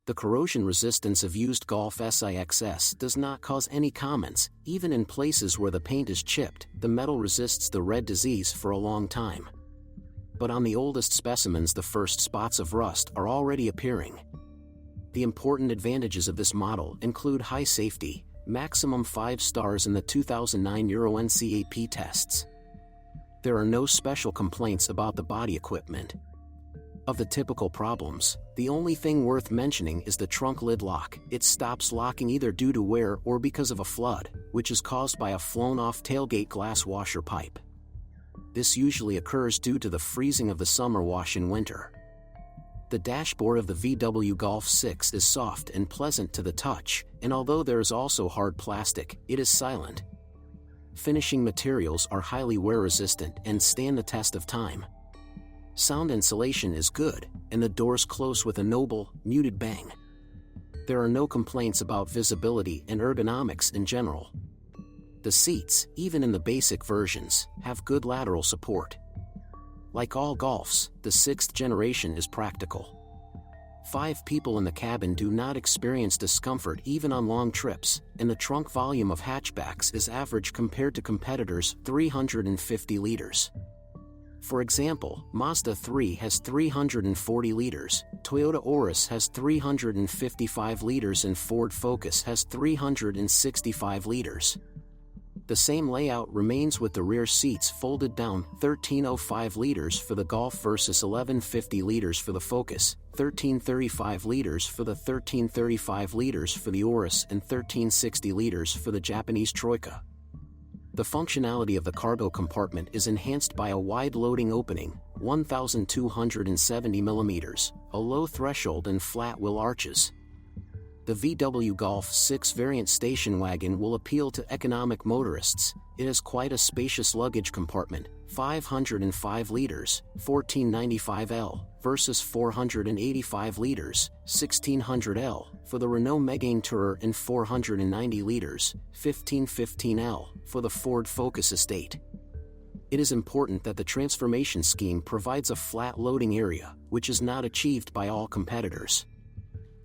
The corrosion resistance of used Golf VI does not cause any comments. Even in places where the paint is chipped, the metal resists the red disease for a long time. But on the oldest specimens, the first spots of rust are already appearing. The important advantages of this model include high safety, maximum 5 stars in the 2009 Euro NCAP tests. There are no special complaints about the body equipment. Of the typical problems, the only thing worth mentioning is the trunk lid lock. It stops locking either due to wear or because of a flood, which is caused by a flown-off tailgate glass washer pipe. This usually occurs due to the freezing of the summer wash in winter. The dashboard of the VW Golf VI is soft and pleasant to the touch, and although there is also hard plastic, it is silent. Finishing materials are highly wear-resistant and stand the test of time. Sound insulation is good, and the doors close with a noble, muted bang. There are no complaints about visibility and ergonomics in general. The seats, even in the basic versions, have good lateral support. Like all Golfs, the 6th generation is practical. 5 people in the cabin do not experience discomfort even on long trips, and the trunk volume of hatchbacks is average compared to competitors' 350 liters. For example, Mazda 3 has 340 liters, Toyota Auris has 355 liters and Ford Focus has 365 liters. The same layout remains with the rear seats folded down, 1305 liters for the Golf versus 1150 liters for the Focus, 1335 liters for the 1335 liters for the Auris and 1360 liters for the Japanese Troika. The functionality of the cargo compartment is enhanced by a wide loading opening, 1,270 mm, a low threshold and flat wheel arches. The VW Golf VI variant station wagon will appeal to economic motorists. It has quite a spacious luggage compartment, 505 liters, 1495 L, versus 485 liters, 1600 L, for the Renault Megane Tourer and 490 liters, 1515 L, for the Ford Focus estate. It is important that the transformation scheme provides a flat loading area, which is not achieved by all competitors.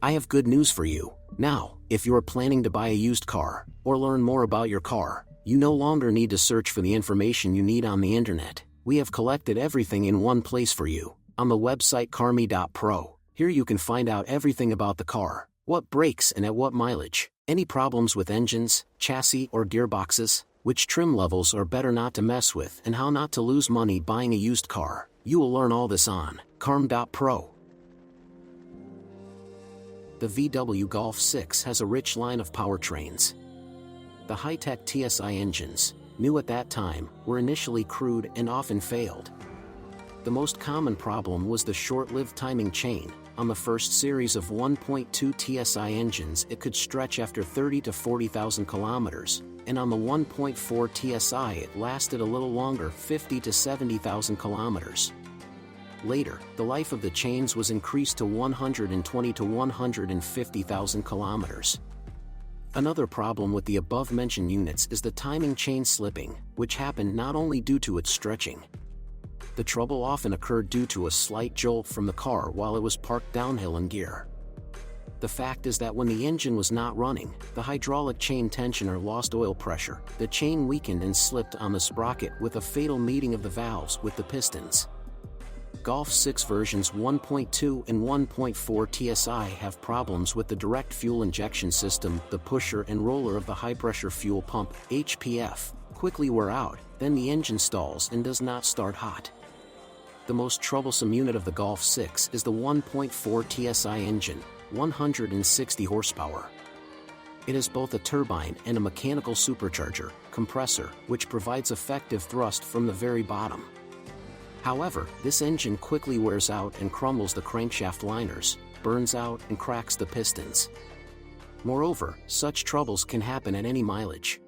I have good news for you. Now, if you are planning to buy a used car, or learn more about your car, you no longer need to search for the information you need on the internet. We have collected everything in one place for you, on the website carme.pro. Here you can find out everything about the car, what brakes and at what mileage, any problems with engines, chassis or gearboxes, which trim levels are better not to mess with, and how not to lose money buying a used car. You will learn all this on carme.pro. The VW Golf VI has a rich line of powertrains. The high-tech TSI engines, new at that time, were initially crude and often failed. The most common problem was the short-lived timing chain. On the first series of 1.2 TSI engines, it could stretch after 30 to 40,000 kilometers, and on the 1.4 TSI it lasted a little longer, 50 to 70,000 kilometers. Later, the life of the chains was increased to 120 to 150,000 kilometers. Another problem with the above-mentioned units is the timing chain slipping, which happened not only due to its stretching. The trouble often occurred due to a slight jolt from the car while it was parked downhill in gear. The fact is that when the engine was not running, the hydraulic chain tensioner lost oil pressure, the chain weakened and slipped on the sprocket with a fatal meeting of the valves with the pistons. Golf VI versions 1.2 and 1.4 TSI have problems with the direct fuel injection system. The pusher and roller of the high-pressure fuel pump, HPF, quickly wear out, then the engine stalls and does not start hot. The most troublesome unit of the Golf VI is the 1.4 TSI engine, 160 horsepower. It has both a turbine and a mechanical supercharger, compressor, which provides effective thrust from the very bottom. However, this engine quickly wears out and crumbles the crankshaft liners, burns out and cracks the pistons. Moreover, such troubles can happen at any mileage.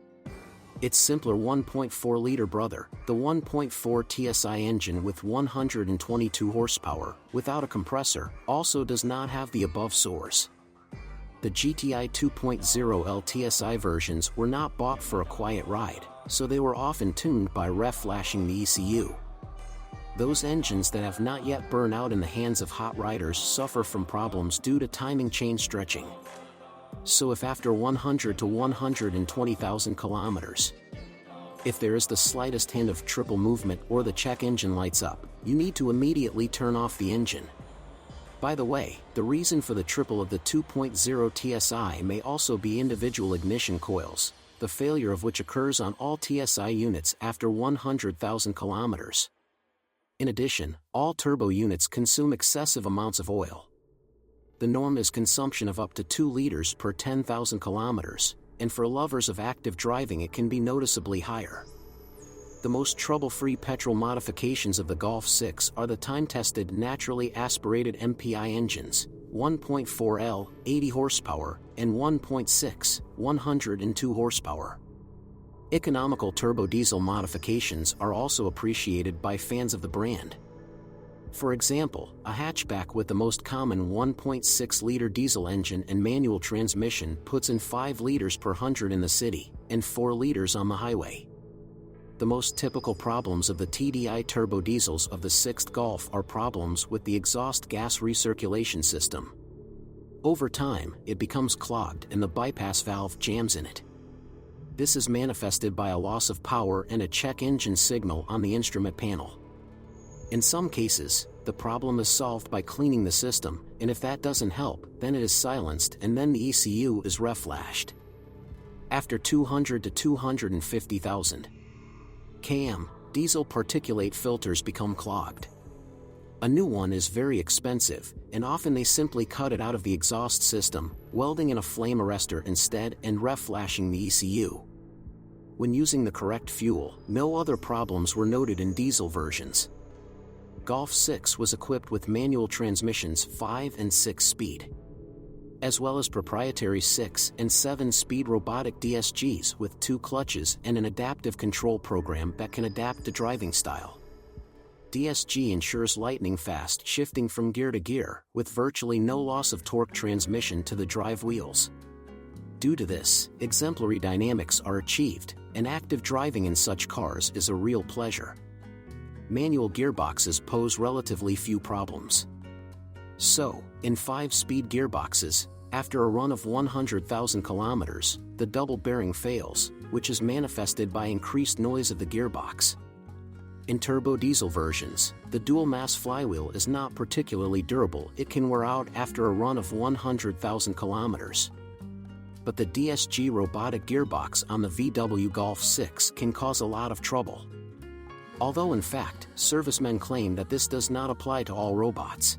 Its simpler 1.4-liter brother, the 1.4 TSI engine with 122 horsepower, without a compressor, also does not have the above source. The GTI 2.0 LTSI versions were not bought for a quiet ride, so they were often tuned by ref flashing the ECU. Those engines that have not yet burned out in the hands of hot riders suffer from problems due to timing chain stretching. So if after 100 to 120,000 kilometers, if there is the slightest hint of triple movement or the check engine lights up, you need to immediately turn off the engine. By the way, the reason for the triple of the 2.0 TSI may also be individual ignition coils, the failure of which occurs on all TSI units after 100,000 kilometers. In addition, all turbo units consume excessive amounts of oil. The norm is consumption of up to 2 liters per 10,000 kilometers, and for lovers of active driving it can be noticeably higher. The most trouble-free petrol modifications of the Golf VI are the time-tested naturally aspirated MPI engines, 1.4L, 80 horsepower, and 1.6, 102 horsepower. Economical turbo diesel modifications are also appreciated by fans of the brand. For example, a hatchback with the most common 1.6-liter diesel engine and manual transmission puts in 5 liters per 100 in the city, and 4 liters on the highway. The most typical problems of the TDI turbo diesels of the 6th Golf are problems with the exhaust gas recirculation system. Over time, it becomes clogged and the bypass valve jams in it. This is manifested by a loss of power and a check engine signal on the instrument panel. In some cases, the problem is solved by cleaning the system, and if that doesn't help, then it is silenced and then the ECU is reflashed. After 200 to 250,000 km, diesel particulate filters become clogged. A new one is very expensive, and often they simply cut it out of the exhaust system, welding in a flame arrestor instead and reflashing the ECU. When using the correct fuel, no other problems were noted in diesel versions. Golf VI was equipped with manual transmissions 5 and 6 speed, as well as proprietary 6 and 7 speed robotic DSGs with 2 clutches and an adaptive control program that can adapt to driving style. DSG ensures lightning-fast shifting from gear to gear, with virtually no loss of torque transmission to the drive wheels. Due to this, exemplary dynamics are achieved, and active driving in such cars is a real pleasure. Manual gearboxes pose relatively few problems. So, in 5-speed gearboxes, after a run of 100,000 kilometers, the double bearing fails, which is manifested by increased noise of the gearbox. In turbo diesel versions, the dual-mass flywheel is not particularly durable. It can wear out after a run of 100,000 kilometers. But the DSG robotic gearbox on the VW Golf VI can cause a lot of trouble. Although in fact, servicemen claim that this does not apply to all robots.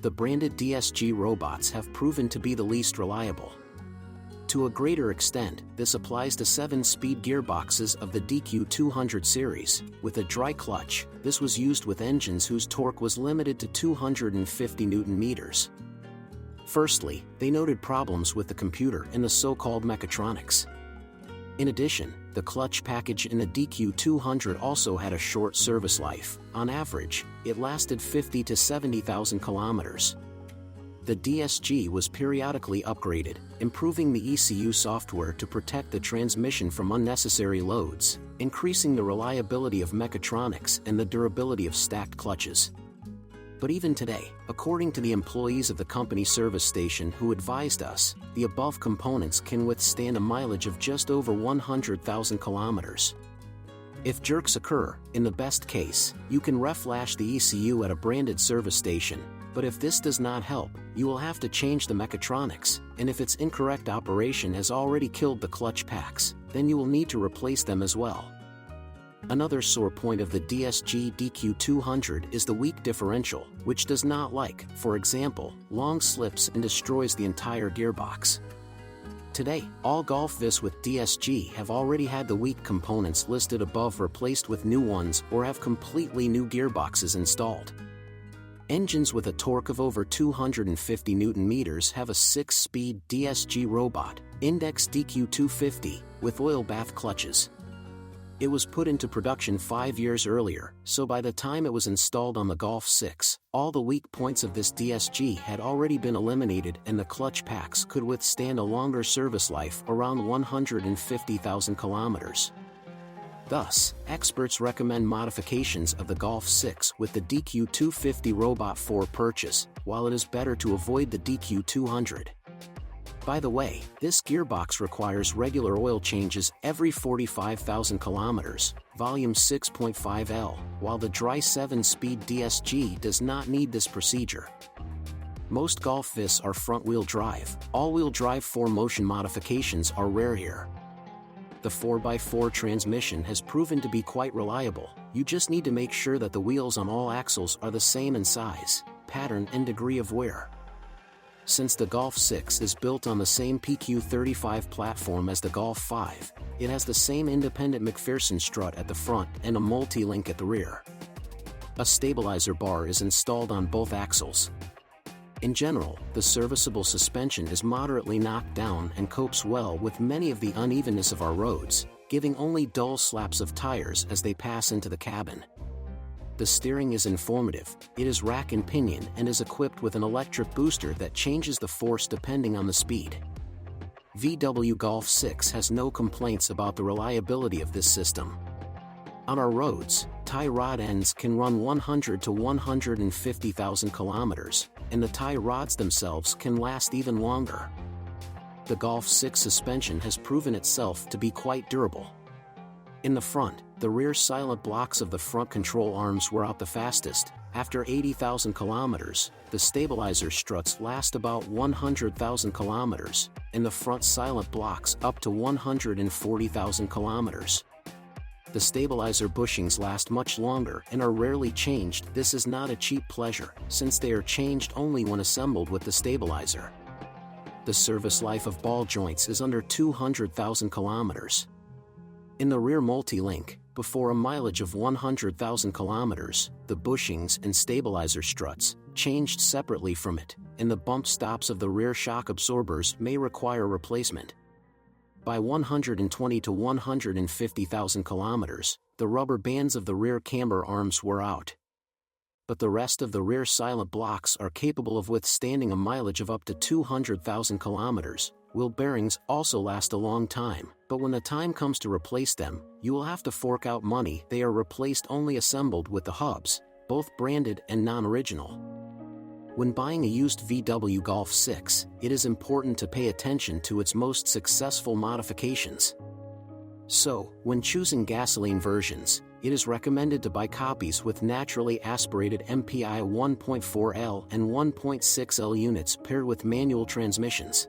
The branded DSG robots have proven to be the least reliable. To a greater extent, this applies to 7-speed gearboxes of the DQ200 series. With a dry clutch, this was used with engines whose torque was limited to 250 Nm. Firstly, they noted problems with the computer and the so-called mechatronics. In addition, the clutch package in the DQ200 also had a short service life. On average, it lasted 50 to 70,000 kilometers. The DSG was periodically upgraded, improving the ECU software to protect the transmission from unnecessary loads, increasing the reliability of mechatronics and the durability of stacked clutches. But even today, according to the employees of the company service station who advised us, the above components can withstand a mileage of just over 100,000 kilometers. If jerks occur, in the best case, you can reflash the ECU at a branded service station, but if this does not help, you will have to change the mechatronics, and if its incorrect operation has already killed the clutch packs, then you will need to replace them as well. Another sore point of the DSG DQ200 is the weak differential, which does not like, for example, long slips and destroys the entire gearbox. Today, all Golf VIs with DSG have already had the weak components listed above replaced with new ones or have completely new gearboxes installed. Engines with a torque of over 250 Nm have a 6-speed DSG robot, Index DQ250, with oil bath clutches. It was put into production 5 years earlier, so by the time it was installed on the Golf VI, all the weak points of this DSG had already been eliminated and the clutch packs could withstand a longer service life around 150,000 kilometers. Thus, experts recommend modifications of the Golf VI with the DQ250 Robot 4 purchase, while it is better to avoid the DQ200. By the way, this gearbox requires regular oil changes every 45,000 kilometers, volume 6.5L, while the dry 7-speed DSG does not need this procedure. Most Golf VIs are front-wheel drive. All-wheel drive 4-motion modifications are rare here. The 4x4 transmission has proven to be quite reliable. You just need to make sure that the wheels on all axles are the same in size, pattern and degree of wear. Since the Golf VI is built on the same PQ35 platform as the Golf V, it has the same independent McPherson strut at the front and a multi-link at the rear. A stabilizer bar is installed on both axles. In general, the serviceable suspension is moderately knocked down and copes well with many of the unevenness of our roads, giving only dull slaps of tires as they pass into the cabin. The steering is informative. It is rack and pinion and is equipped with an electric booster that changes the force depending on the speed. VW Golf VI has no complaints about the reliability of this system. On our roads, tie rod ends can run 100 to 150,000 kilometers, and the tie rods themselves can last even longer. The Golf VI suspension has proven itself to be quite durable. In the front, the rear silent blocks of the front control arms wear out the fastest. After 80,000 kilometers, the stabilizer struts last about 100,000 kilometers, and the front silent blocks up to 140,000 kilometers. The stabilizer bushings last much longer and are rarely changed. This is not a cheap pleasure, since they are changed only when assembled with the stabilizer. The service life of ball joints is under 200,000 kilometers. In the rear multi-link, before a mileage of 100,000 kilometers, the bushings and stabilizer struts, changed separately from it, and the bump stops of the rear shock absorbers may require replacement. By 120 to 150,000 kilometers, the rubber bands of the rear camber arms wear out. But the rest of the rear silent blocks are capable of withstanding a mileage of up to 200,000 kilometers. Wheel bearings also last a long time, but when the time comes to replace them, you will have to fork out money. They are replaced only assembled with the hubs, both branded and non-original. When buying a used VW Golf VI, it is important to pay attention to its most successful modifications. So, when choosing gasoline versions, it is recommended to buy copies with naturally aspirated MPI 1.4L and 1.6L units paired with manual transmissions.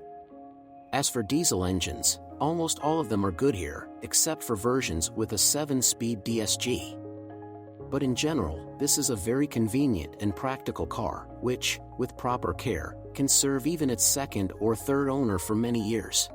As for diesel engines, almost all of them are good here, except for versions with a 7-speed DSG. But in general, this is a very convenient and practical car, which, with proper care, can serve even its second or third owner for many years.